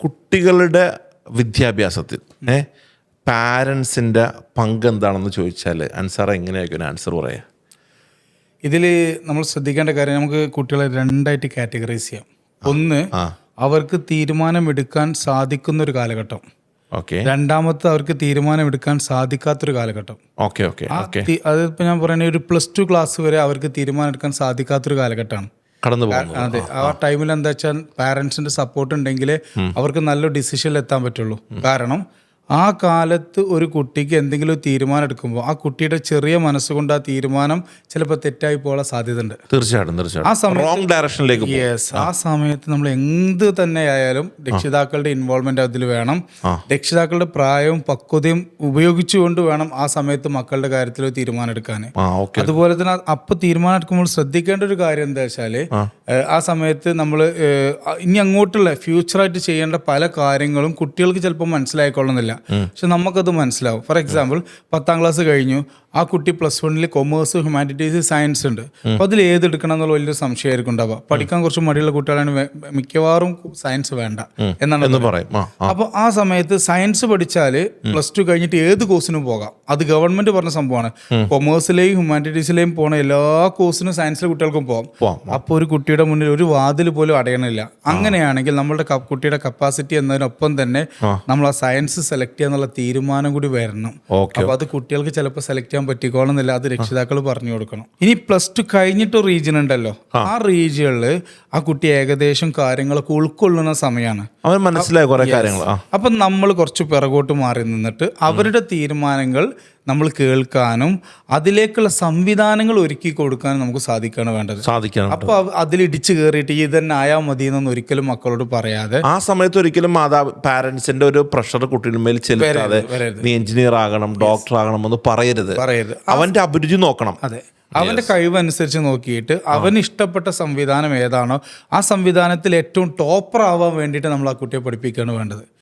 കുട്ടികളുടെ വിദ്യാഭ്യാസത്തിൽ പാരൻസിൻ്റെ പങ്ക് എന്താണെന്ന് ചോദിച്ചാൽ അൻസാർ എങ്ങനെയായിരിക്കും ഒരു ആൻസർ പറയാ? ഇതിൽ നമ്മൾ ശ്രദ്ധിക്കേണ്ട കാര്യം, നമുക്ക് കുട്ടികളെ രണ്ടായിട്ട് കാറ്റഗറൈസ് ചെയ്യാം. ഒന്ന്, അവർക്ക് തീരുമാനമെടുക്കാൻ സാധിക്കുന്ന ഒരു കാലഘട്ടം. ഓക്കെ. രണ്ടാമത്തെ, അവർക്ക് തീരുമാനമെടുക്കാൻ സാധിക്കാത്തൊരു കാലഘട്ടം. Okay okay okay. അതിപ്പോൾ ഞാൻ പറയുന്നത് ഒരു +2 ക്ലാസ് വരെ അവർക്ക് തീരുമാനം എടുക്കാൻ സാധിക്കാത്തൊരു കാലഘട്ടമാണ് കടന്നു പോകുന്നത്. അതെ, ആ ടൈമിൽ എന്താ വെച്ചാൽ പാരൻസിന്റെ സപ്പോർട്ട് ഉണ്ടെങ്കിൽ അവർക്ക് നല്ലൊരു ഡിസിഷനിൽ എത്താൻ പറ്റുള്ളൂ. കാരണം ആ കാലത്ത് ഒരു കുട്ടിക്ക് എന്തെങ്കിലും തീരുമാനം എടുക്കുമ്പോൾ ആ കുട്ടിയുടെ ചെറിയ മനസ്സുകൊണ്ട് ആ തീരുമാനം ചിലപ്പോൾ തെറ്റായി പോകാൻ സാധ്യത ഉണ്ട്. തീർച്ചയായിട്ടും. ആ സമയത്ത് റോങ് ഡയറക്ഷനിലേക്ക് ആ സമയത്ത് നമ്മൾ എന്ത് തന്നെ ആയാലും രക്ഷിതാക്കളുടെ ഇൻവോൾവ്മെന്റ് അതിൽ വേണം. രക്ഷിതാക്കളുടെ പ്രായവും പക്വതയും ഉപയോഗിച്ചുകൊണ്ട് വേണം ആ സമയത്ത് മക്കളുടെ കാര്യത്തിൽ തീരുമാനം എടുക്കാൻ. അതുപോലെ തന്നെ അപ്പോൾ തീരുമാനം എടുക്കുമ്പോൾ ശ്രദ്ധിക്കേണ്ട ഒരു കാര്യം എന്താ വെച്ചാൽ, ആ സമയത്ത് നമ്മൾ ഇനി അങ്ങോട്ടുള്ള ഫ്യൂച്ചറായിട്ട് ചെയ്യേണ്ട പല കാര്യങ്ങളും കുട്ടികൾക്ക് ചിലപ്പോൾ മനസ്സിലായിക്കൊള്ളുന്നില്ല. പക്ഷെ നമുക്കത് മനസ്സിലാവും. ഫോർ എക്സാമ്പിൾ 10ാം ക്ലാസ് കഴിഞ്ഞു, ആ കുട്ടി +1 കൊമേഴ്സ്, ഹ്യൂമാനിറ്റീസ്, സയൻസ് ഉണ്ട്. അപ്പോൾ അതിൽ ഏതെടുക്കണം എന്നുള്ള വലിയൊരു സംശയമായിരിക്കും ഉണ്ടാവുക. പഠിക്കാൻ കുറച്ച് മടിയുള്ള കുട്ടികളാണ് മിക്കവാറും സയൻസ് വേണ്ട എന്നാണ് പറയും. അപ്പോൾ ആ സമയത്ത് സയൻസ് പഠിച്ചാൽ +2 കഴിഞ്ഞിട്ട് ഏത് കോഴ്സിനും പോകാം. അത് ഗവൺമെന്റ് പറഞ്ഞ സംഭവമാണ്. കൊമേഴ്സിലെയും ഹ്യൂമാനിറ്റീസിലെയും പോണ എല്ലാ കോഴ്സിനും സയൻസിലെ കുട്ടികൾക്കും പോകാം. അപ്പോൾ ഒരു കുട്ടിയുടെ മുന്നിൽ ഒരു വാതിൽ പോലും അടയണില്ല. അങ്ങനെയാണെങ്കിൽ നമ്മളുടെ കുട്ടിയുടെ കപ്പാസിറ്റി എന്നതിനൊപ്പം തന്നെ നമ്മൾ ആ സയൻസ് സെലക്ട് ചെയ്യാന്നുള്ള തീരുമാനം കൂടി വരണം. അപ്പോൾ അത് കുട്ടികൾക്ക് ചിലപ്പോൾ സെലക്ട് ചെയ്യാൻ പറ്റിക്കോണമെന്നില്ല. അത് രക്ഷിതാക്കൾ പറഞ്ഞു കൊടുക്കണം. ഇനി +2 കഴിഞ്ഞിട്ട് റീജിയൻ ഉണ്ടല്ലോ, ആ റീജിയനിൽ ആ കുട്ടി ഏകദേശം കാര്യങ്ങളൊക്കെ ഉൾക്കൊള്ളുന്ന സമയമാണ്. അവൻ മനസ്സിലായ കുറെ കാര്യങ്ങൾ. അപ്പം നമ്മൾ കുറച്ച് പിറകോട്ട് മാറി നിന്നിട്ട് അവരുടെ തീരുമാനങ്ങൾ നമ്മൾ കേൾക്കാനും അതിലേക്കുള്ള സംവിധാനങ്ങൾ ഒരുക്കി കൊടുക്കാനും നമുക്ക് സാധിക്കാണ് വേണ്ടത്. അപ്പൊ അതിലിടിച്ചു കയറിയിട്ട് ഈ തന്നെ ആയാൽ മതി എന്നൊന്നും ഒരിക്കലും മക്കളോട് പറയാതെ, ആ സമയത്ത് ഒരിക്കലും പാരന്റ്സിന്റെ ഒരു പ്രഷർ കുട്ടികളുടെ മേൽ ചെലുത്താതെ നീ എഞ്ചിനീയർ ആകണം, ഡോക്ടർ ആകണം എന്ന് പറയരുത്. അവന്റെ അഭിരുചി നോക്കണം. അതെ, അവന്റെ കഴിവനുസരിച്ച് നോക്കിയിട്ട് അവന് ഇഷ്ടപ്പെട്ട സംവിധാനം ഏതാണോ ആ സംവിധാനത്തിൽ ഏറ്റവും ടോപ്പർ ആവാൻ വേണ്ടിയിട്ട് നമ്മൾ ആ കുട്ടിയെ പഠിപ്പിക്കുകയാണ് വേണ്ടത്.